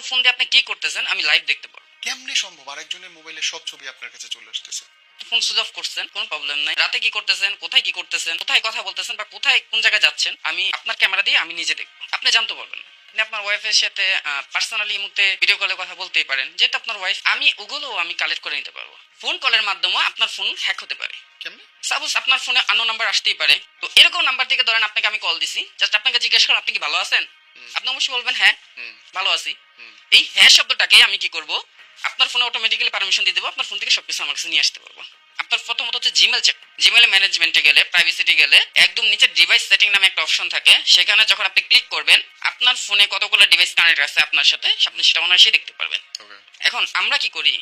আপনার ফোন দিয়ে আপনি কি করতেছেন আমি লাইভ দেখতে পারবো। কেমনে সম্ভব আরেকজনের মোবাইলে সব ছবি আপনার কাছে চলে আসতেছে? ফোন সুইচ অফ করছেন, কোনো প্রবলেম নাই। রাতে কি করতেছেন, কোথায় কি করতেছেন, কোথায় কথা বলতেছেন বা কোথায় কোন জায়গায় যাচ্ছেন, আমি আপনার ক্যামেরা দিয়ে আমি নিজে দেখবো, আপনি জানতে পারবেন না। আপনি আপনার ওয়াইফের সাথে পার্সোনালি মুহূর্তে ভিডিও কলে কথা বলতেই পারেন, যেহেতু আপনার ওয়াইফ। আমি ওগুলো আমি কালেক্ট করে নিতে পারবো। ফোন কলের মাধ্যমে আপনার ফোন হ্যাক হতে পারে। কেমনে? সাপোজ আপনার ফোনে আননোন নাম্বার আসতেই পারে, তো এরকম নাম্বার থেকে ধরেন আপনাকে আমি কল দিছি, জাস্ট আপনাকে জিজ্ঞেস করেন আপনি কি ভালো আছেন, আপনি অবশ্যই বলবেন হ্যাঁ ভালো আছি। এই হ্যাঁ শব্দটাকে আমি কি করব, আপনার ফোনে অটোমেটিক্যালি পারমিশন দিয়ে দেবো, আপনার ফোন থেকে সবকিছু আমার কাছে নিয়ে আসতে পারবো। আপনার প্রথমত হচ্ছে জিমেল চেক। জিমেল ম্যানেজমেন্টে গেলে, প্রাইভেসিতে গেলে একদম নিচে ডিভাইস সেটিং নামে একটা অপশন থাকে, সেখানে যখন আপনি ক্লিক করবেন আপনার ফোনে কতগুলো ডিভাইস কানেক্ট আছে আপনার সাথে, আপনি সেটা অনায়াসে দেখতে পারবেন। এখন আমরা কি করি,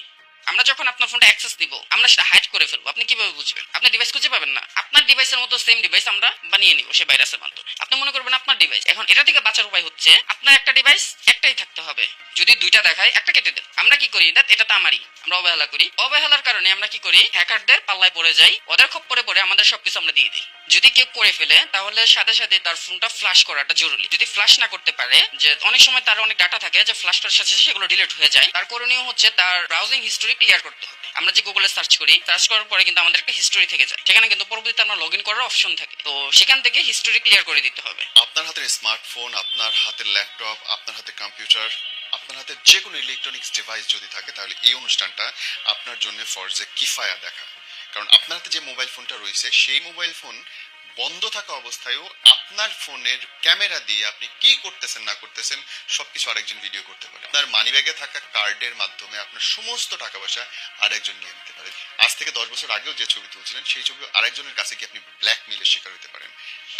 আমরা যখন আপনার ফোনটা অ্যাক্সেস দিব আমরা সেটা হাইড করে ফেলবো। আপনি কিভাবে বুঝবেন? আপনি ডিভাইস খুঁজে পাবেন না। আপনার ডিভাইসের মতো সেম ডিভাইস আমরা বানিয়ে নিব সেই ভাইরাসের মাধ্যমে। আপনি মনে করবেন আপনার ডিভাইস। এখন এটা থেকে বাঁচার উপায় হচ্ছে আপনার একটা ডিভাইস একটাই থাকতে হবে। যদি দুইটা দেখায় একটা কেটে দেন। আমরা কি করি, এটা তো আমারই, আমরা অবহেলা করি। অবহেলার কারণে আমরা কি করি, হ্যাকারদের পাল্লায় পড়ে যাই, ওদের খপ্পরে পড়ে আমাদের সবকিছু আমরা দিয়ে দিই। যদি কেউ করে ফেলে তাহলে সাথে সাথে তার ফোনটা ফ্লাশ করাটা জরুরি। যদি ফ্লাশ না করতে পারে, যে অনেক সময় তার অনেক ডাটা থাকে যে ফ্লাশ করার সাথে সাথে সেগুলো ডিলিট হয়ে যায়, তার করণীয় হচ্ছে তার ব্রাউজিং হিস্টোরি ক্লিয়ার করতে হবে। আমরা যে গুগলে সার্চ করি, সার্চ করার পরে কিন্তু আমাদের একটা হিস্টোরি থেকে যায়, সেখানে কিন্তু পরবর্তীতে আমরা লগ ইন করার অপশন থাকে, তো সেখান থেকে হিস্টোরি ক্লিয়ার করে দিতে হবে। আপনার হাতের স্মার্টফোন, আপনার হাতের ল্যাপটপ, আপনার হাতে কম্পিউটার, আপনার হাতে যে কোনো ইলেকট্রনিক্স ডিভাইস যদি থাকে, তাহলে এই অনুষ্ঠানটা আপনার জন্য ফরজে কিফায়া দেখা। কারণ আপনার হাতে যে মোবাইল ফোনটা রয়েছে সেই মোবাইল ফোন বন্ধ থাকা অবস্থায়ও আপনার ফোনের ক্যামেরা দিয়ে আপনি কি করতেছেন না করতেছেন সবকিছু আরেকজন ভিডিও করতে পারে। আপনার মানিব্যাগে থাকা কার্ডের মাধ্যমে আপনার সমস্ত টাকা পয়সা আরেকজন নিয়ে নিতে পারে। আজ থেকে 10 বছর আগেও যে ছবি তুলছিলেন সেই ছবি আরেকজনের কাছে গিয়ে আপনি ব্ল্যাকমেইলের শিকার হতে পারেন।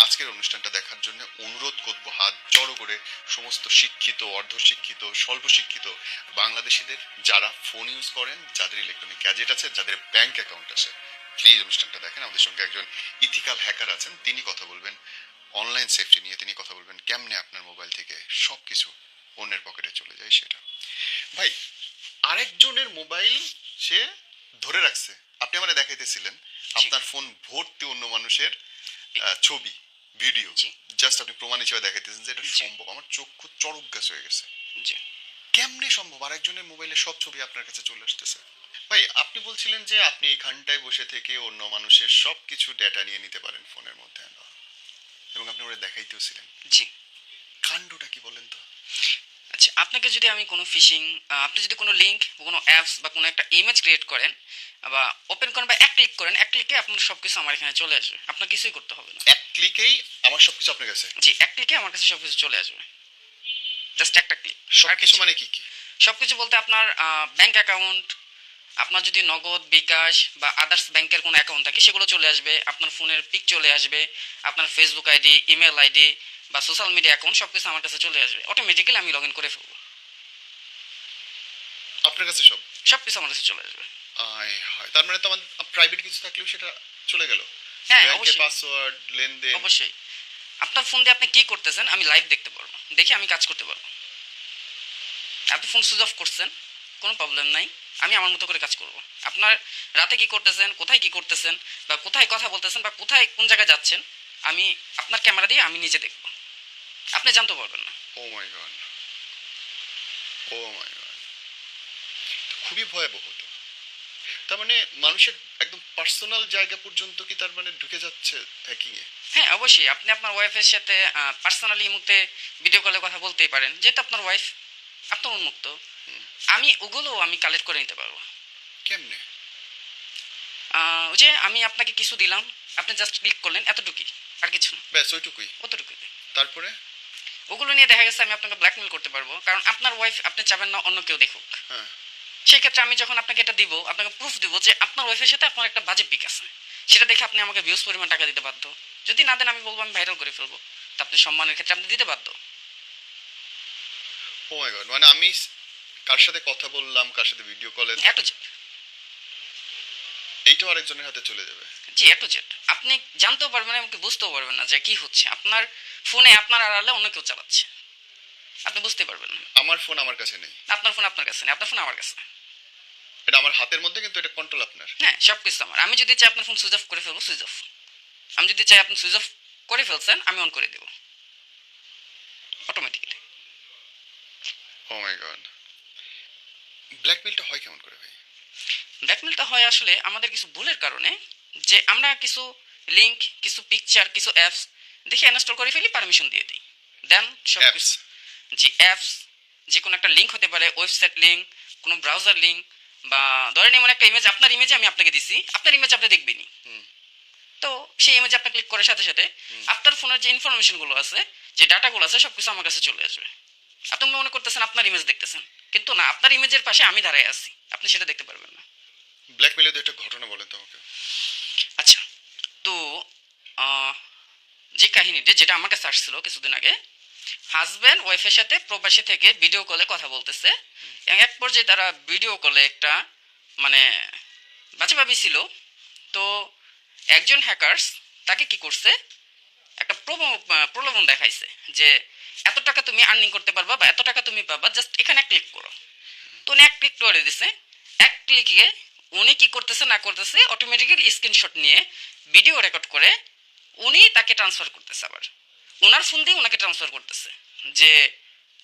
আজকের অনুষ্ঠানটা দেখার জন্য অনুরোধ করব হাত জড়ো করে সমস্ত শিক্ষিত, অর্ধশিক্ষিত, স্বল্প শিক্ষিত বাংলাদেশিদের, যারা ফোন ইউজ করেন, যাদের ইলেকট্রনিক গ্যাজেট আছে, যাদের ব্যাংক অ্যাকাউন্ট আছে, প্লিজ অনুষ্ঠানটা দেখেন। আমাদের সঙ্গে একজন ইথিক্যাল হ্যাকার আছেন, তিনি কথা বলবেন অনলাইন সেফটি নিয়ে। তিনি কথা বলবেন কেমনে আপনার মোবাইল থেকে সবকিছু অন্যের পকেটে চলে যায় সেটা। ভাই, আরেকজনের মোবাইল সে ধরে রাখছে, আপনি আমাকে দেখাইতেছিলেন আপনার ফোন ভর্তি অন্য মানুষের ছবি, ভিডিও, জাস্ট আপনি প্রমাণ হিসেবে দেখাইতেছেন যে এটা সম্ভব। আমার চক্ষু চড়ক গাছ হয়ে গেছে। কেমনে সম্ভব আরেকজনের মোবাইলে সব ছবি আপনার কাছে চলে আসতেছে? ভাই, আপনি বলছিলেন যে আপনি এখানটায় বসে থেকে অন্য মানুষের সবকিছু ডেটা নিয়ে নিতে পারেন ফোনের মধ্যে, এবং আপনি ওরা দেখাইতেও ছিলেন। জি, কাণ্ডটা কি বলেন তো? আচ্ছা, আপনাকে যদি আমি কোনো ফিশিং, আপনি যদি কোনো লিঙ্ক, কোনো অ্যাপস বা কোনো একটা ইমেজ ক্রিয়েট করেন বা ওপেন করেন বা এক ক্লিক করেন, এক ক্লিকে আপনার সবকিছু আমার এখানে চলে আসবে, আপনার কিছুই করতে হবে না। এক ক্লিকেই আমার সবকিছু আপনার কাছে? জি, এক ক্লিকে আমার কাছে সবকিছু চলে আসবে, জাস্ট একটা ক্লিক। সবকিছু মানে কি কি? সবকিছু বলতে আপনার ব্যাংক অ্যাকাউন্ট, আপনার যদি নগদ, বিকাশ বা আদার্স ব্যাংকের কোনো অ্যাকাউন্ট থাকে সেগুলো চলে আসবে, আপনার ফোনের পিক চলে আসবে, আপনার ফেসবুক আইডি, ইমেল আইডি বা সোশ্যাল মিডিয়া অ্যাকাউন্ট সবকিছু আমার কাছে চলে আসবে। অটোমেটিক্যালি আমি লগ ইন করে ফেলবো, আপনার কাছে সবকিছু আমার কাছে চলে আসবে। তার মানে তো আমার প্রাইভেট কিছু থাকলেও সেটা চলে গেল। হ্যাঁ, ব্যাংকের পাসওয়ার্ড, লেনদেন, অবশ্যই। আপনার ফোন দিয়ে আপনি কি করতেছেন আমি লাইভ দেখতে পারবো, দেখে আমি কাজ করতে পারবো। আপনি ফোন সুইচ অফ করছেন, কোনো প্রবলেম নাই, আমি আমার মতো করে কাজ করব। আপনার রাতে কি করতেছেন, কোথায় কি করতেছেন বা কোথায় কথা বলতেছেন বা কোথায় কোন জায়গায় যাচ্ছেন, আমি আপনার ক্যামেরা দিয়ে আমি নিজে দেখব, আপনি জানতে পারবেন না। ও মাই গড, ও মাই গড, খুবই ভয়াবহ তো। তার মানে মানুষের একদম পার্সোনাল জায়গা পর্যন্ত কি তার মানে ঢুকে যাচ্ছে হ্যাকিং এ? হ্যাঁ, অবশ্যই। আপনি আপনার ওয়াইফের সাথে পার্সোনালি মুহূর্তে ভিডিও কলে কথা বলতেই পারেন, যেহেতু আপনার ওয়াইফ, আপনার উন্মুক্ত। আমি ওগুলো আমি কালেক্ট করে নিতে পারবো। কেমনে? ওই যে আমি আপনাকে কিছু দিলাম, আপনি জাস্ট ক্লিক করলেন, এতটুকুই, আর কিছু না, ব্যাস ওইটুকুই, অতটুকুই। তারপরে ওগুলো নিয়ে দেখা গেছে আমি আপনাকে ব্ল্যাকমেল করতে পারবো, কারণ আপনার ওয়াইফ আপনি চাবেন না অন্য কেউ দেখুক। হ্যাঁ, সেই ক্ষেত্রে আমি যখন আপনাকে এটা দিব, আপনাকে প্রুফ দিব যে আপনার ওয়াইফের সাথে আপনার একটা বাজে পিক আছে, সেটা দেখে আপনি আমাকে ভিউজ পরিমাণ টাকা দিতে বাধ্য। যদি না দেন আমি বলবো আমি ভাইরাল করে ফেলবো, তো আপনি সম্মানের ক্ষেত্রে আপনি দিতে বাধ্য। ও মাই গড, মানে আমি কার সাথে কথা বললাম, কার সাথে ভিডিও কলে, এটো জেড, এইটাও আরেকজনের হাতে চলে যাবে? জি, এটো জেড। আপনি জানতেও পারবেন না, এমনকি বুঝতেও পারবেন না যে কি হচ্ছে। আপনার ফোনে আপনার আড়ালে অন্য কেউ চালাচ্ছে, আপনি বুঝতে পারবেন না। আমার ফোন আমার কাছে নেই, আপনার ফোন আপনার কাছে নেই, আপনার ফোন আমার কাছে। এটা আমার হাতের মধ্যে, কিন্তু এটা কন্ট্রোল আপনার। হ্যাঁ, সবকিছু আমার। আমি যদি চাই আপনার ফোন সুইচ অফ করে ফেলবো, সুইচ অফ। আমি যদি চাই আপনি সুইচ অফ করে ফেলছেন, আমি অন করে দেবো অটোমেটিক্যালি। ও মাই গড, ব্ল্যাকমেলটা হয় কেমন করে ভাই? ব্ল্যাকমেলটা হয় আসলে আমাদের কিছু ভুলের কারণে, যে আমরা কিছু লিঙ্ক, কিছু পিকচার, কিছু অ্যাপস দেখে ইনস্টল করে ফেলি, পারমিশন দিয়ে দিই, দেন সব অ্যাপস? কিছু। যে অ্যাপস, যে কোনো একটা লিঙ্ক হতে পারে, ওয়েবসাইট লিঙ্ক, কোনো ব্রাউজার লিঙ্ক, বা ধরেন এমন একটা ইমেজ, আপনার ইমেজে আমি আপনাকে দিছি, আপনার ইমেজ আপনি দেখবেনই। তো সেই ইমেজে আপনি ক্লিক করার সাথে সাথে আপনার ফোনের যে ইনফরমেশনগুলো আছে, যে ডাটাগুলো আছে, সবকিছু আমার কাছে চলে আসবে। আপনি মনে করতেছেন আপনার ইমেজ দেখতেছেন, কিন্তু না, আপনার ইমেজের পাশে আমি দাঁড়ায় আছি, আপনি সেটা দেখতে পারবেন না। ব্ল্যাকমেলের দু একটা ঘটনা বলেন তো আমাকে। আচ্ছা, তো আহ, যে কাহিনীটা, যেটা আমার কাছে আসছিল কিছুদিন আগে, হাজব্যান্ড ওয়াইফের সাথে প্রবাসী থেকে ভিডিও কলে কথা বলতেছে, এবং এক পর্যায়ে তারা ভিডিও কলে একটা মানে বাচ্চা ভাবি ছিল। তো একজন হ্যাকার্স তাকে কি করছে, একটা প্রলোভন দেখাইছে যে এত টাকা তুমি আর্নিং করতে পারবা, বা এত টাকা তুমি পাবা, জাস্ট এখানে ক্লিক করো। তো উনি এক ক্লিক করে দিছে। এক ক্লিকে উনি কি করতেছে না করতেছে, অটোমেটিক্যালি স্ক্রিনশট নিয়ে ভিডিও রেকর্ড করে উনি তাকে ট্রান্সফার করতেছে, আবার ওনার ফোন দিয়ে ওনাকে ট্রান্সফার করতেছে যে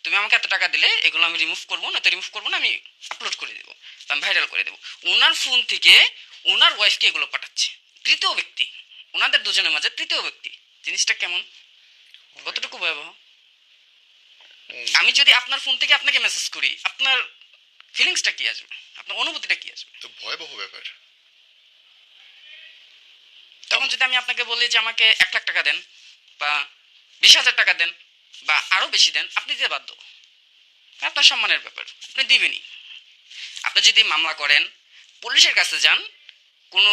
তুমি আমাকে এত টাকা দিলে এগুলো আমি রিমুভ করবো না, তো রিমুভ করবো না, আমি আপলোড করে দেবো, আমি ভাইরাল করে দেবো। ওনার ফোন থেকে ওনার ওয়াইফকে এগুলো পাঠাচ্ছে, তৃতীয় ব্যক্তি, ওনাদের দুজনের মাঝে তৃতীয় ব্যক্তি। জিনিসটা কেমন, কতটুকু ভয়াবহ? আমি যদি আপনার ফোন থেকে আপনাকে মেসেজ করি, আপনার ফিলিংসটা কি আসবে, আপনার অনুভূতিটা কি আসবে? তো ভয়াবহ ব্যাপার। তখন যদি আমি আপনাকে বলি যে আমাকে 1 লাখ টাকা দেন, বা 20,000 টাকা দেন, বা আরো বেশি দেন, আপনি দিতে বাধ্য। আপনার সম্মানের ব্যাপার, আপনি দিবেনই। আপনি যদি মামলা করেন, পুলিশের কাছে যান, কোনো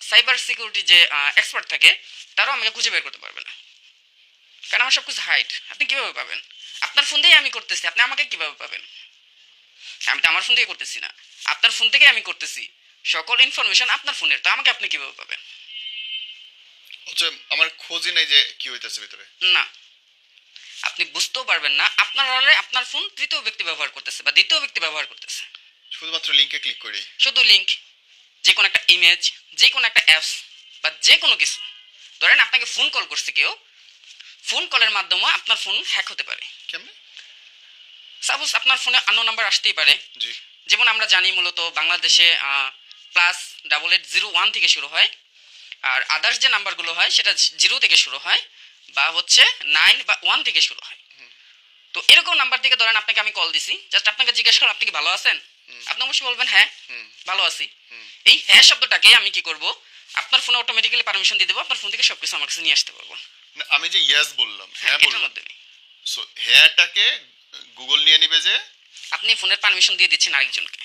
সাইবার সিকিউরিটি যে এক্সপার্ট থাকে, তারাও আমাকে খুঁজে বের করতে পারবে না, কারণ আমার সব কিছু হাইড। আপনি কীভাবে পাবেন? আপনার ফোন দিয়েই আমি করতেছি, আপনি আমাকে কীভাবে পাবেন? আমি তো আমার ফোন দিয়ে করতেছি না, আপনার ফোন থেকে আমি করতেছি, সকল ইনফরমেশন আপনার ফোনের, তো আমাকে আপনি কীভাবে পাবেন? হচ্ছে আমার খোঁজই নাই যে কি হইতেছে ভিতরে। না, আপনি বুঝতেও পারবেন না, আপনার হলে আপনার ফোন তৃতীয় ব্যক্তি ব্যবহার করতেছে বা দ্বিতীয় ব্যক্তি ব্যবহার করতেছে। শুধুমাত্র লিঙ্কে ক্লিক করেই? শুধু লিঙ্ক, যে কোনো একটা ইমেজ, যে কোনো একটা অ্যাপস, বা যে কোনো কিছু। ধরেন আপনাকে ফোন কল করছে কেউ, ফোন কলের মাধ্যমে আপনার ফোন হ্যাক হতে পারে। কেমনে? সাপোজ আপনার ফোনে আননোন নাম্বার আসতেই পারে। জি। যেমন আমরা জানি মূলত বাংলাদেশে +8801 থেকে শুরু হয়, আর আদার্স যে নাম্বারগুলো হয় সেটা 0 থেকে শুরু হয়, বা হচ্ছে 9 বা 1 থেকে শুরু হয়। তো এরকম নাম্বার থেকে ধরেন আপনাকে আমি কল দিছি, জাস্ট আপনাকে জিজ্ঞেস করলাম আপনি কি ভালো আছেন, আপনি অবশ্যই বলবেন হ্যাঁ ভালো আছি। এই হ্যাঁ শব্দটাকে আমি কি করব, আপনার ফোনে অটোমেটিক্যালি পারমিশন দিয়ে দেবো, আপনার ফোন থেকে সবকিছু আমার কাছে নিয়ে আসতে পারবো। না, আমি যে ইয়েস বললাম, হ্যাঁ এটার বললাম, মাধ্যমে সো হ্যাঁটাকে গুগল নিয়ে নিবে যে আপনি ফোনের পারমিশন দিয়ে দিচ্ছেন আরেকজনকে।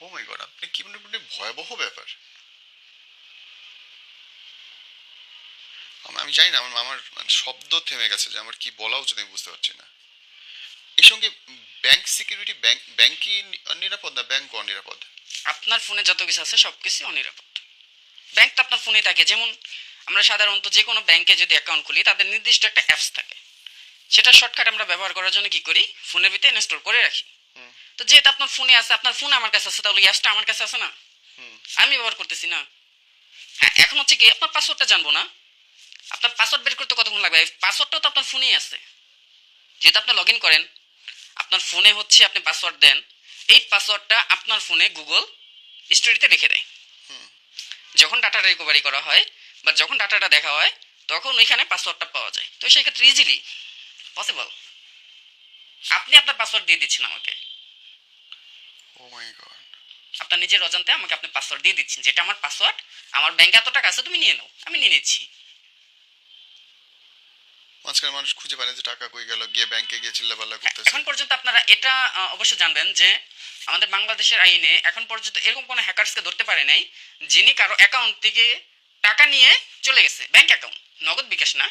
ও মাই গড, আপনি কি মানে ভয়াবহ ব্যাপার। আমি জানি না, আমার মানে শব্দ থেমে গেছে যে আমার কি বলা উচিত আমি বুঝতে পারছি না। এর সঙ্গে ব্যাংক সিকিউরিটি, ব্যাংক কি নিরাপদ না ব্যাংক অনিরাপদ? আপনার ফোনে যত কিছু আছে সব কিছু অনিরাপদ। ব্যাংক তো আপনার ফোনেই থাকে। যেমন আমরা সাধারণত যে কোনো ব্যাংকে যদি অ্যাকাউন্ট খুলি, তাদের নির্দিষ্ট একটা অ্যাপস থাকে, সেটা শর্টকাট আমরা ব্যবহার করার জন্য কি করি, ফোনের ভিতরে ইনস্টল করে রাখি। তো যেহেতু আপনার ফোনে আছে, আপনার ফোন আমার কাছে আছে, তাহলে অ্যাপসটা আমার কাছে আছে না, আমি ব্যবহার করতেছি না। হ্যাঁ, এখন হচ্ছে কি, আপনার পাসওয়ার্ডটা জানবো না, আপনার পাসওয়ার্ড বের করতে কতক্ষণ লাগবে? পাসওয়ার্ডটাও তো আপনার ফোনেই আছে। যেহেতু আপনি লগ ইন করেন, আপনার ফোনে হচ্ছে আপনি পাসওয়ার্ড দেন, এই পাসওয়ার্ডটা আপনার ফোনে গুগল স্টোরিতে রেখে দেয়। যখন ডাটা রিকভারি করা হয় বা যখন ডাটাটা দেখা হয়, তখন ওইখানে পাসওয়ার্ডটা পাওয়া যায়। তো সেই ক্ষেত্রে ইজিলি পসিবল আপনি আপনার পাসওয়ার্ড দিয়ে দিচ্ছেন আমাকে। ও মাই গড, আপনার নিজের অজান্তে আমাকে আপনি পাসওয়ার্ড দিয়ে দিচ্ছেন, যেটা আমার পাসওয়ার্ড, আমার ব্যাংকে এত টাকা আছে, তুমি নিয়ে নাও, আমি নিয়ে নিচ্ছি। মাঝখানে মানুষ খুঁজে পায় না যে টাকা কই গেল, গিয়ে ব্যাংকে গিয়ে চিল্লাপাল্লা করতেছে। এখন পর্যন্ত আপনারা এটা অবশ্য জানবেন যে আমাদের বাংলাদেশের আইনে এখন পর্যন্ত এরকম কোনো হ্যাকার্সকে ধরতে পারে নাই যিনি কারো অ্যাকাউন্ট থেকে টাকা নিয়ে চলে গেছে। ব্যাংক অ্যাকাউন্ট, নগদ বিকাশ না,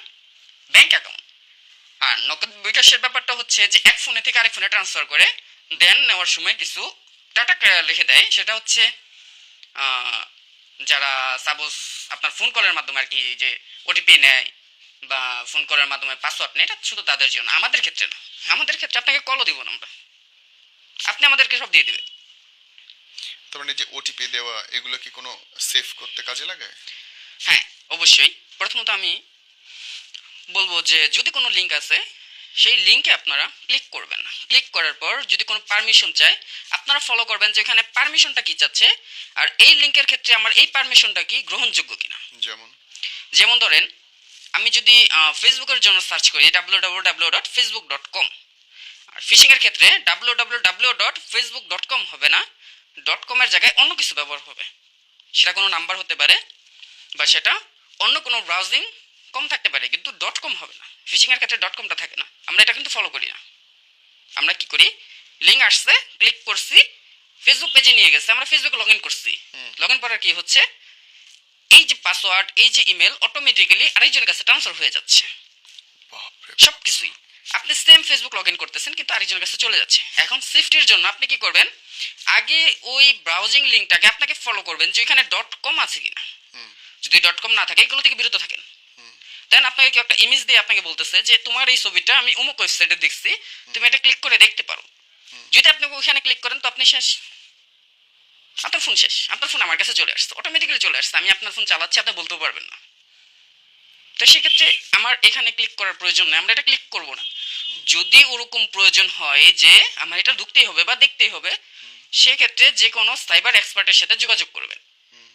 ব্যাংক অ্যাকাউন্ট। আর নগদ বিকাশের ব্যাপারটা হচ্ছে যে এক ফোনে থেকে আরেক ফোনে ট্রান্সফার করে দেন, নেওয়ার সময় কিছু ডাটা লিখে দেয়, সেটা হচ্ছে যারা সাপোজ আপনার ফোন কলের মাধ্যমে আর কি যে ওটিপি নেয় বা ফোন কলের মাধ্যমে পাসওয়ার্ড নেয়, এটা শুধু তাদের জন্য, আমাদের ক্ষেত্রে না। আমাদের ক্ষেত্রে আপনাকে কলও দিব না আমরা, আপনি আমাদেরকে সব দিয়ে দেবে। তার মানে যে ওটিপি দেওয়া এগুলো কি কোনো সেভ করতে কাজে লাগে? হ্যাঁ অবশ্যই। প্রথমত আমি বলবো যে যদি কোনো লিঙ্ক আছে সেই লিঙ্কে আপনারা ক্লিক করবেন না। ক্লিক করার পর যদি কোনো পারমিশন চায় আপনারা ফলো করবেন যে এখানে পারমিশনটা কি চাচ্ছে, আর এই লিঙ্কের ক্ষেত্রে আমার এই পারমিশনটা কি গ্রহণযোগ্য কিনা। যেমন ধরেন আমি যদি ফেসবুকের জন্য সার্চ করি www.facebook.com, আর ফিশিংয়ের ক্ষেত্রে www.facebook.com হবে না, .com এর জায়গায় অন্য কিছু ব্যবহার হবে। সেটা কোনো নাম্বার হতে পারে বা সেটা অন্য কোনো ব্রাউজিং কম থাকতে পারে, কিন্তু .com হবে না। ফিশিংয়ের ক্ষেত্রে .comটা থাকে না। আমরা এটা কিন্তু ফলো করি না। আমরা কি করি, লিঙ্ক আসছে, ক্লিক করছি, ফেসবুক পেজে নিয়ে গেছে, আমরা ফেসবুকে লগ ইন করছি। লগ ইন করার কি হচ্ছে, এই যে পাসওয়ার্ড, এই যে ইমেল অটোমেটিক্যালি আরেকজনের কাছে ট্রান্সফার হয়ে যাচ্ছে। সব কিছুই আপনি সেম ফেসবুক লগ ইন করতেছেন কিন্তু আরেকজনের কাছে চলে যাচ্ছে। এখন সেফটির জন্য আপনি কি করবেন, আগে ওই ব্রাউজিং লিঙ্কটাকে আপনাকে ফলো করবেন যে ওইখানে .com আছে কিনা। যদি .com না থাকে এগুলো থেকে বিরত থাকেন। দেন আপনাকে কেউ একটা ইমেজ দিয়ে আপনাকে বলতেছে যে তোমার এই ছবিটা আমি অমুক ওয়েবসাইটে দেখছি, তুমি এটা ক্লিক করে দেখতে পারো। যদি আপনি ওইখানে ক্লিক করেন তো আপনি শেষ, আপনার ফোন শেষ। আপনার ফোন আমার কাছে চলে আসছে, অটোমেটিক্যালি চলে আসছে। আমি আপনার ফোন চালাচ্ছি, আপনি বলতেও পারবেন না। তো সেক্ষেত্রে আমার এখানে ক্লিক করার প্রয়োজন নেই, আমরা এটা ক্লিক করব না। যদি ওরকম প্রয়োজন হয় যে আমার এটা ঢুকতেই হবে বা দেখতেই হবে, সেক্ষেত্রে যে কোনো সাইবার এক্সপার্টের সাথে যোগাযোগ করবেন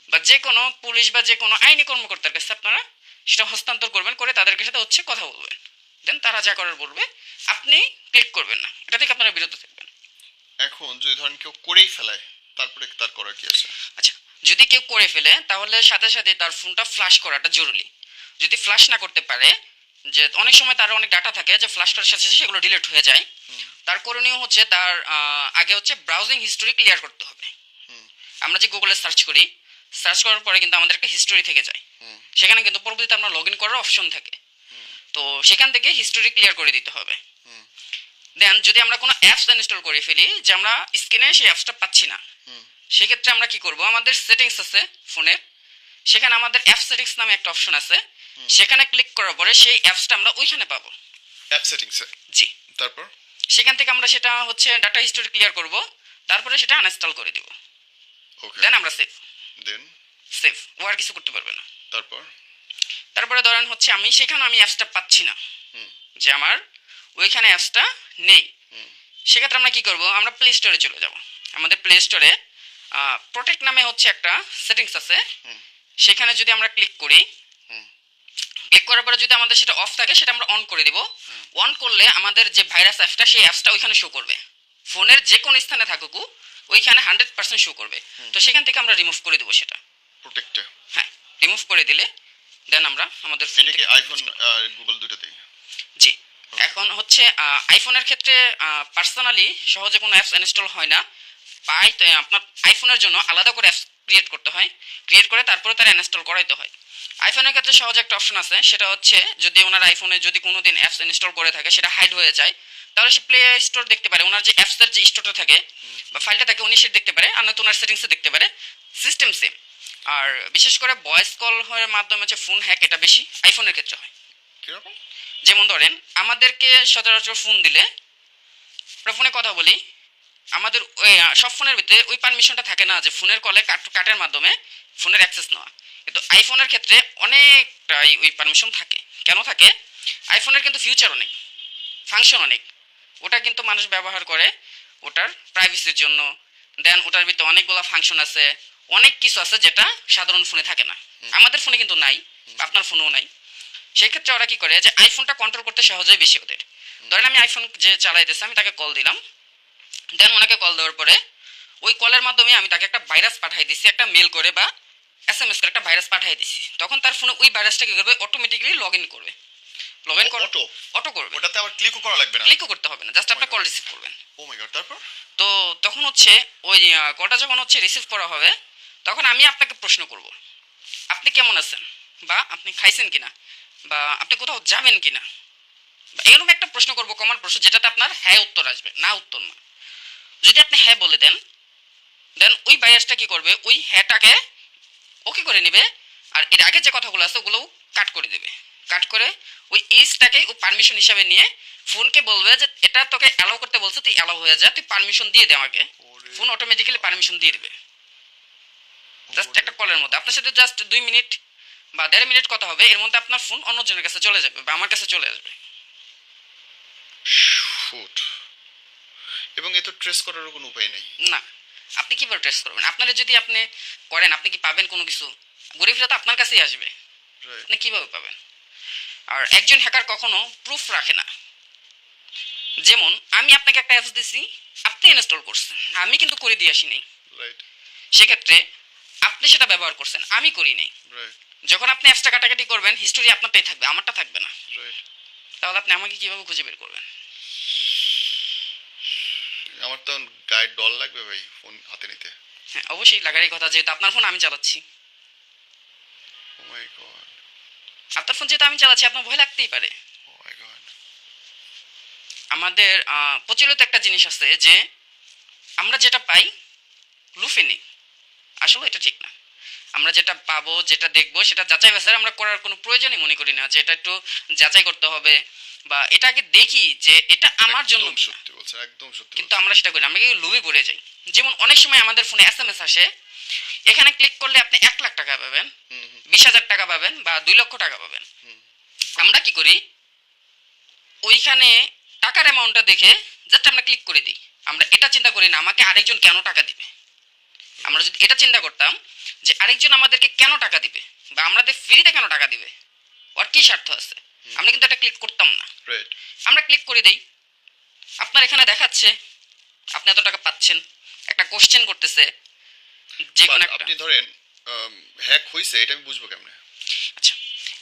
বা যে কোনো পুলিশ বা যে কোনো আইনি কর্মকর্তার কাছে আপনারা সেটা হস্তান্তর করবেন, করে তাদের সাথে হচ্ছে কথা বলবেন। দেন তারা যা করার বলবে, আপনি ক্লিক করবেন না। এটা থেকে আপনারা বিরত থাকবেন। এখন যদি ধরেন কেউ করেই ফেলায়, তারপরে তার করার কি আছে? আচ্ছা, যদি কেউ করে ফেলে তাহলে সাথে সাথে তার ফোনটা ফ্লাশ করাটা জরুরি। যদি ফ্লাশ না করতে পারে, যে অনেক সময় তার অনেক ডাটা থাকে যে ফ্লাশ করার সাথে সাথে সেগুলো ডিলিট হয়ে যায়, তার করণীয় হচ্ছে তার আগে হচ্ছে ব্রাউজিং হিস্টোরি ক্লিয়ার করতে হবে। আমরা যে গুগলে সার্চ করি, সার্চ করার পরে কিন্তু আমাদের একটা হিস্টোরি থেকে যায়, সেখানে কিন্তু পরবর্তীতে আমরা লগ ইন করার অপশন থাকে। তো সেখান থেকে হিস্টোরি ক্লিয়ার করে দিতে হবে। দেন যদি আমরা কোনো অ্যাপস ইনস্টল করে ফেলি যে আমরা স্ক্রিনে সেই অ্যাপসটা পাচ্ছি না, সেক্ষেত্রে আমরা কি করব, আমাদের সেটিংস আছে ফোনের, সেখানে আমাদের অ্যাপ সেটিংস নামে একটা অপশন আছে, সেখানে ক্লিক করার পরে সেই অ্যাপসটা আমরা ওইখানে পাবো। অ্যাপ সেটিংসে? জি। তারপর সেখান থেকে আমরা সেটা হচ্ছে ডাটা হিস্টোরি ক্লিয়ার করব, তারপরে সেটা আনইনস্টল করে দিব। ওকে। দেন আমরা সেভ। দেন সেভ, ও আর কিছু করতে পারবে না। তারপরে ধরেন হচ্ছে আমি সেখানে আমি অ্যাপসটা পাচ্ছি না, যে আমার ওইখানে অ্যাপসটা নেই, সেক্ষেত্রে আমরা কি করব, আমরা প্লে স্টোরে চলে যাব। আমাদের প্লে স্টোরে প্রোটেক্ট নামে হচ্ছে একটা সেটিংস আছে, সেখানে যদি আমরা ক্লিক করি, ক্লিক করার পরে যদি আমাদের সেটা অফ থাকে সেটা আমরা অন করে দিব। অন করলে আমাদের যে ভাইরাস অ্যাপসটা সেই অ্যাপসটা ওইখানে শো করবে, ফোনের যে কোনো স্থানে থাকুক ওইখানে 100% শো করবে। তো সেখান থেকে আমরা রিমুভ করে দেবো সেটা প্রোটেক্টে। হ্যাঁ, রিমুভ করে দিলে দেন আমরা আমাদের ফোন থেকে আইফোন আর গুগল দুটোতেই? জি। এখন হচ্ছে আইফোনের ক্ষেত্রে পার্সোনালি সহজে কোনো অ্যাপস ইনস্টল হয় না, আপনার আইফোনের জন্য আলাদা করে অ্যাপস ক্রিয়েট করতে হয়, ক্রিয়েট করে তারপরে তারা ইনস্টল করাইতে হয়। আইফোনের ক্ষেত্রে সহজে একটা অপশন আছে, সেটা হচ্ছে যদি ওনার আইফোনে যদি কোনো দিন অ্যাপস ইনস্টল করে থাকে সেটা হাইড হয়ে যায়, তাহলে সে প্লে স্টোর দেখতে পারে, ওনার যে অ্যাপসের যে স্টোরটা থাকে বা ফাইলটা থাকে উনি সেটা দেখতে পারে, আর নয়তো ওনার সেটিংসে দেখতে পারে। System same. আর বিশেষ করে ভয়েস কল হওয়ার মাধ্যমে হচ্ছে ফোন হ্যাক এটা বেশি আইফোনের ক্ষেত্রে হয়। কিরকম? যেমন ধরেন আমাদেরকে সচরাচর ফোন দিলে আমরা ফোনে কথা বলি, আমাদের সব ফোনের ভিতরে ওই পারমিশনটা থাকে না যে ফোনের কলে কাটের মাধ্যমে ফোনের অ্যাক্সেস নেওয়া, কিন্তু আইফোনের ক্ষেত্রে অনেকটাই ওই পারমিশন থাকে। কেন থাকে, আইফোনের কিন্তু ফিউচার অনেক, ফাংশন অনেক, ওটা কিন্তু মানুষ ব্যবহার করে ওটার প্রাইভেসির জন্য। দেন ওটার ভিতরে অনেকগুলো ফাংশন আছে, অনেক কিছু আছে যেটা সাধারণ ফোনে থাকে না, আমাদের ফোনে কিন্তু নাই, আপনার ফোনেও নাই। সেই ক্ষেত্রে ওরা কি করে যে আইফোনটা কন্ট্রোল করতে সহজেই বেশি ওদের। ধরেন আমি আইফোন যে চালাইতেছে আমি তাকে কল দিলাম, দেন ওনাকে কল দেওয়ার পরে ওই কলের মাধ্যমে আমি তাকে একটা ভাইরাস পাঠাই দিছি, একটা মেল করে বা SMS করে একটা ভাইরাস পাঠাই দিছি। তখন তার ফোনে ওই ভাইরাসটা কি করবে, অটোমেটিক্যালি লগ ইন করবে। লগ ইন করে অটো করবে, ওটাতে আবার ক্লিকও করা লাগবে না? ক্লিকও করতে হবে না, জাস্ট আপনি কল রিসিভ করবেন। ও মাই গড। তারপর তো তখন হচ্ছে ওই কলটা যখন হচ্ছে রিসিভ করা হবে, তখন আমি আপনাকে প্রশ্ন করব আপনি কেমন আছেন, বা আপনি খাইছেন কিনা, বা আপনি কোথাও যাবেন কিনা, বা এরকম একটা প্রশ্ন করবো, কমন প্রশ্ন, যেটাতে আপনার হ্যাঁ উত্তর আসবে, না উত্তর না। যদি আপনি হ্যাঁ বলে দেন, দেন ওই ভাইরাসটা কি করবে, ওই হ্যাঁটাকে ওকে করে নেবে, আর এর আগে যে কথাগুলো আছে ওগুলোও কাট করে দেবে। কাট করে ওই ইজটাকে ও পারমিশন হিসাবে নিয়ে ফোনকে বলবে যে এটা তোকে অ্যালাউ করতে বলছে, তুই অ্যালাউ হয়ে যা, তুই পারমিশন দিয়ে দে আমাকে। ফোন অটোমেটিক্যালি পারমিশন দিয়ে দিবে জাস্ট একটা কলের মধ্যে। আপনার সাথে জাস্ট 2 মিনিট বা 1.5 মিনিট কথা হবে, এর মধ্যে আপনার ফোন অন্যজনের কাছে চলে যাবে বা আমার কাছে চলে আসবে। শুট। এবং এ তো ট্রেস করারও কোনো উপায় নেই। না, আপনি কীভাবে ট্রেস করবেন? আপনারা যদি আপনি করেন, আপনি কি পাবেন কোনো কিছু? ঘুরে ফিরে তো আপনার কাছেই আসবে, রাইট। আপনি কীভাবে পাবেন? আর একজন হ্যাকার কখনো প্রুফ রাখে না। যেমন আমি আপনাকে একটা অ্যাপস দিছি, আপনি ইনস্টল করছেন, আমি কিন্তু করে দিয়ে আসি নাই। রাইট। সেক্ষেত্রে আপনি সেটা ব্যবহার করছেন, আমি করি নাই। রাইট। যখন আপনি অ্যাপসটা কাটাকাটি করবেন, হিস্টোরি আপনারটাই থাকবে, আমারটা থাকবে না। রাইট। তাহলে আপনি আমাকে কিভাবে খুঁজে বের করবেন? আমার তো গায়ে ডল লাগবে ভাই ফোন হাতে নিতে। হ্যাঁ, অবশ্যই লাগারই কথা, যেহেতু আপনার ফোন আমি চালাচ্ছি। ও মাই গড। আপনার ফোন যেহেতু আমি চালাচ্ছি, আপনার ভয় লাগতেই পারে। ও মাই গড। আমাদের প্রচলিত একটা জিনিস আছে যে আমরা যেটা পাই লুফে নিই। আসলে এটা ঠিক না। আমরা যেটা পাবো, যেটা দেখবো, সেটা যাচাই বাছাই আমরা করার কোনো প্রয়োজনই মনে করি না, যে এটা একটু যাচাই করতে হবে বা এটাকে দেখি যে এটা আমার জন্য একদম কিনা। সত্যি বলছেন, একদম সত্যি কিন্তু বলছেন। আমরা সেটা করি না, আমরা কি লোভে পড়ে যাই। যেমন অনেক সময় আমাদের ফোনে SMS আসে, এখানে ক্লিক করলে আপনি 1 লাখ টাকা পাবেন, 20,000 টাকা পাবেন বা 2 লক্ষ টাকা পাবেন। আমরা কি করি, ওইখানে টাকার অ্যামাউন্টটা দেখে জাস্ট আমরা ক্লিক করে দিই। আমরা এটা চিন্তা করি না আমাকে আরেকজন কেন টাকা দিবে। আমরা যদি এটা চিন্তা করতাম যে আরেকজন আমাদেরকে কেন টাকা দিবে বা আমাদের ফ্রিতে কেন টাকা দিবে, ওর কি স্বার্থ আছে, আমরা কিন্তু এটা ক্লিক করতাম না। রাইট। আমরা ক্লিক করে দেই। আপনার এখানে দেখাচ্ছে আপনি এত টাকা পাচ্ছেন, একটা কোশ্চেন করতেছে যে কোনো একটা। আপনি ধরেন হ্যাক হইছে, এটা আমি বুঝবো কেমনে? আচ্ছা,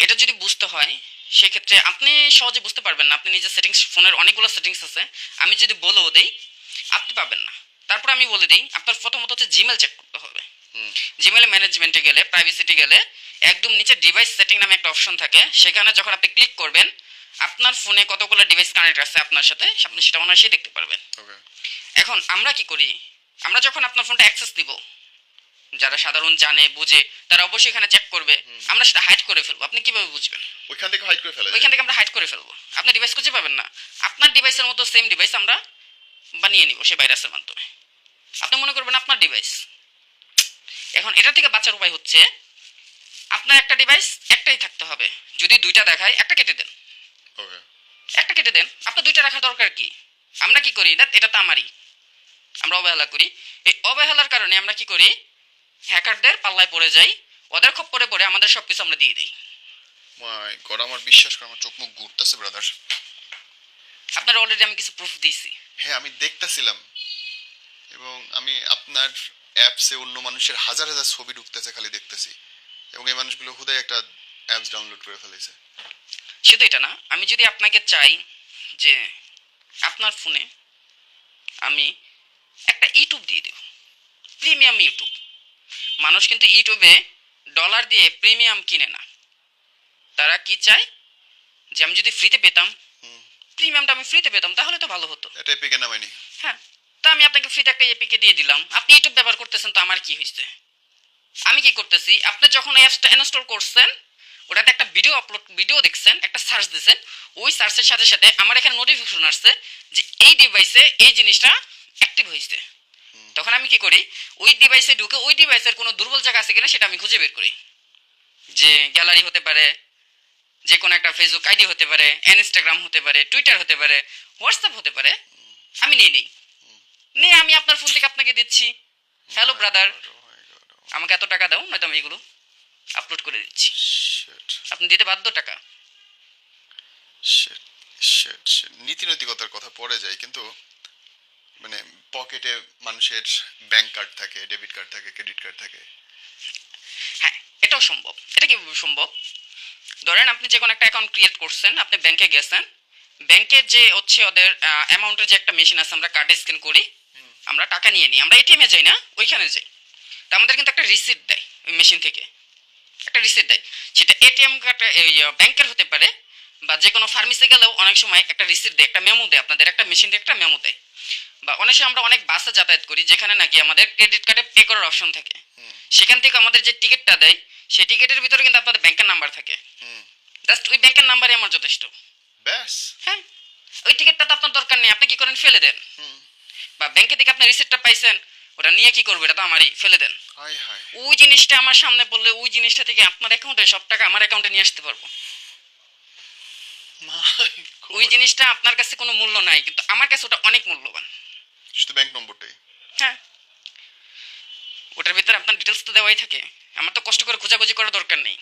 এটা যদি বুঝতে হয় সেক্ষেত্রে আপনি সহজে বুঝতে পারবেন না। আপনি নিজের সেটিংস, ফোনের অনেকগুলো সেটিংস আছে, আমি যদি বলেও দিই আপনি পাবেন না। তারপর আমি বলে দিই, আপনার প্রথমত হচ্ছে জিমেল চেক করতে হবে। জিমেল ম্যানেজমেন্টে গেলে, প্রাইভেসিতে গেলে একদম নিচে ডিভাইস সেটিং নামে একটা অপশন থাকে। সেখানে যখন আপনি ক্লিক করবেন, আপনার ফোনে কতগুলো ডিভাইস কানেক্ট আছে আপনার সাথে, আপনি সেটা অনায়াসেই দেখতে পারবেন। ওকে। এখন আমরা কি করি, আমরা যখন আপনার ফোনটা অ্যাক্সেস দিব, যারা সাধারণ জানে বুঝে তারা অবশ্যই এখানে চেক করবে, আমরা সেটা হাইড করে ফেলবো। আপনি কিভাবে বুঝবেন? ওইখান থেকে হাইড করে ফেলা যায়। ওইখান থেকে আমরা হাইড করে ফেলবো, আপনার ডিভাইস খুঁজে পাবেন না। আপনার ডিভাইসের মতো সেম ডিভাইস আমরা বানিয়ে নিব সেই ভাইরাসের মাধ্যমে, আপনি মনে করবেন আপনার ডিভাইস। এখন এটা থেকে বাঁচার উপায় হচ্ছে, আপনার একটা ডিভাইস একটাই থাকতে হবে। যদি দুইটা দেখায়, একটা কেটে দেন। ওকে। একটা কেটে দেন, আপনার দুইটা রাখার দরকার কি? আমরা কি করি, না এটা তো আমারই, আমরা অবহেলা করি। এই অবহেলার কারণে আমরা কি করি, হ্যাকারদের পাল্লায় পড়ে যাই, ওদের খপ্পরে পড়ে আমাদের সব কিছু আমরা দিয়ে দিই। মাই গড, আমার বিশ্বাস করে আমার চোখ মুখ ঘুরতেছে ব্রাদার। আপনার অলরেডি আমি কিছু প্রুফ দিয়েছি। হ্যাঁ, আমি দেখতেছিলাম এবং আমি আপনার অ্যাপসে অন্য মানুষের হাজার হাজার ছবি ঢুকতেছে, খালি দেখতেছি। এবং এই মানুষগুলো হুদাই একটা অ্যাপস ডাউনলোড করে ফেলেছে। শুধু এটা না, আমি যদি আপনাকে চাই যে আপনার ফোনে আমি একটা ইউটিউব দিয়ে দেব, প্রিমিয়াম ইউটিউব। মানুষ কিন্তু ইউটিউবে ডলার দিয়ে প্রিমিয়াম কিনে না, তারা কি চায় যে আমি যদি ফ্রিতে পেতাম, প্রিমিয়ামটা আমি ফ্রিতে পেতাম, তাহলে তো ভালো হতো। এটা এপিকে নামাইনি। হ্যাঁ, তা আমি আপনাকে ফ্রিতে একটা এপিকে দিয়ে দিলাম, আপনি ইউটিউব ব্যবহার করতেছেন, তো আমার কি হয়েছে? আমি কি করতেছি, আপনি যখন অ্যাপসটা ইনস্টল করছেন, ওটাতে একটা ভিডিও দেখছেন, একটা সার্চ দিয়েছেন, ওই সার্চের সাথে সাথে আমার এখানে নোটিফিকেশন আসছে যে এই ডিভাইসে এই জিনিসটা অ্যাক্টিভ হয়েছে। তখন আমি কি করি, ওই ডিভাইসে ঢুকে ওই ডিভাইসের কোনো দুর্বল জায়গা আছে কিনা সেটা আমি খুঁজে বের করি। যে গ্যালারি হতে পারে, যে কোনো একটা ফেসবুক আইডি হতে পারে, ইনস্টাগ্রাম হতে পারে, টুইটার হতে পারে, হোয়াটসঅ্যাপ হতে পারে, আমি নিয়ে আমি আপনার ফোন থেকে আপনাকে দিচ্ছি, হ্যালো ব্রাদার, আমাকে এত টাকা দাও, নয়তো আমি এগুলো আপলোড করে দিচ্ছি। আপনি দিতে বাধ্য টাকা। নীতি নৈতিকতার কথা পড়ে যায়, কিন্তু মানে পকেটে মানুষের ব্যাংক কার্ড থাকে, ডেবিট কার্ড থাকে, ক্রেডিট কার্ড থাকে। হ্যাঁ, এটাও সম্ভব। এটা কিভাবে সম্ভব? ধরেন আপনি যে কোনো একটা অ্যাকাউন্ট ক্রিয়েট করছেন, আপনি ব্যাংকে গেছেন, ব্যাংকের যে হচ্ছে ওদের অ্যামাউন্টের যে একটা মেশিন আছে, আমরা কার্ডে স্ক্যান করি, আমরা টাকা নিয়ে নিই, আমরা এটিএমে যাই না, ওইখানে যাই। তা আমাদের কিন্তু একটা রিসিপ্ট দেয় ওই মেশিন থেকে, একটা রিসিপ্ট দেয়। সেটা এটিএম কার্ড ব্যাংকের হতে পারে বা যে কোনো ফার্মেসি গেলেও অনেক সময় একটা রিসিপ্ট দেয়, একটা মেমো দেয়, আপনাদের একটা মেশিন থেকে একটা মেমো দেয়। বা অনেক সময় আমরা অনেক বাসে যাতায়াত করি যেখানে নাকি আমাদের ক্রেডিট কার্ডে পে করার অপশন থাকে, সেখান থেকে আমাদের যে টিকিটটা দেয়, সেই টিকিটের ভিতরে কিন্তু আপনাদের ব্যাংকের নাম্বার থাকে। জাস্ট ওই ব্যাংকের নাম্বারই আমার যথেষ্ট। ব্যাস। হ্যাঁ, ওই টিকিটটা তো আপনার দরকার নেই, আপনি কি করেন, ফেলে দেন। বা ব্যাংকে থেকে আপনি রিসিপ্টটা পাইছেন, ওটা নিয়ে কি করবো? এটা তো আমারই, ফেলে দেন। হায় হায় ওই জিনিসটা আমার সামনে পড়লে ওই জিনিসটা থেকে আপনার অ্যাকাউন্টে সব টাকা আমার অ্যাকাউন্টে নিয়ে আসতে পারবো। মাই ওই জিনিসটা আপনার কাছে কোনো মূল্য নাই, কিন্তু আমার কাছে ওটা অনেক মূল্যবান। শুধু ব্যাংক নম্বরটাই? হ্যাঁ, ওটার ভিতরে আপনার ডিটেলস তো দেওয়াই থাকে। আমার তো কষ্ট করে খোঁজাখুঁজি করার দরকার নেই,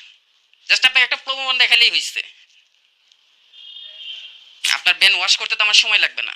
জাস্ট আপনাকে একটা প্রমাণ দেখালেই হয়েছে। আপনার ব্রেন ওয়াশ করতে তো আমার সময় লাগবে না।